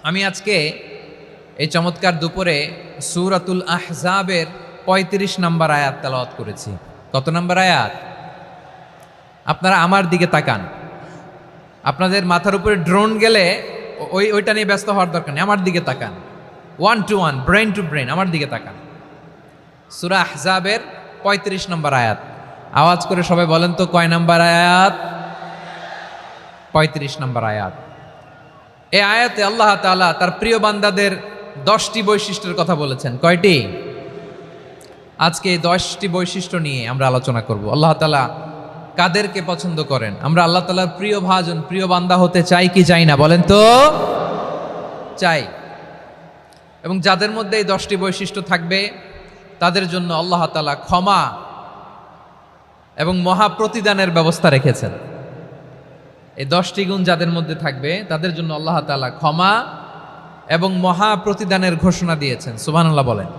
আমি আজকে এই চমৎকার দুপুরে সূরাতুল আহজাবের ৩৫ নম্বর আয়াত তেলাওয়াত করেছি। কত নম্বর আয়াত? আপনারা আমার দিকে তাকান। আপনাদের মাথার উপরে ড্রোন গেলে ওইটা নিয়ে ব্যস্ত হওয়ার দরকার নেই, আমার দিকে তাকান। 1 to 1, ব্রেন টু ব্রেন, আমার দিকে তাকান। সূরা আহজাবের ৩৫ নম্বর আয়াত। আওয়াজ করে সবাই বলেন তো কয় নম্বর আয়াত? ৩৫ নম্বর আয়াত। এই আয়াতে আল্লাহ তাআলা তার প্রিয় বান্দাদের 10টি বৈশিষ্ট্যের কথা বলেছেন। কয়টি? আজকে এই 10টি বৈশিষ্ট্য নিয়ে আমরা আলোচনা করব। আল্লাহ তাআলা কাদেরকে পছন্দ করেন? আমরা আল্লাহ তাআলার প্রিয় ভাজন, প্রিয় বান্দা হতে চাই কি চাই না? বলেন তো। চাই। এবং যাদের মধ্যে এই 10টি বৈশিষ্ট্য থাকবে তাদের জন্য আল্লাহ তাআলা ক্ষমা এবং মহা প্রতিদানের ব্যবস্থা রেখেছেন। এই 10টি গুণ যাদের মধ্যে থাকবে তাদের জন্য আল্লাহ তাআলা ক্ষমা এবং মহা প্রতিদানের ঘোষণা দিয়েছেন। সুবহানাল্লাহ বলেন।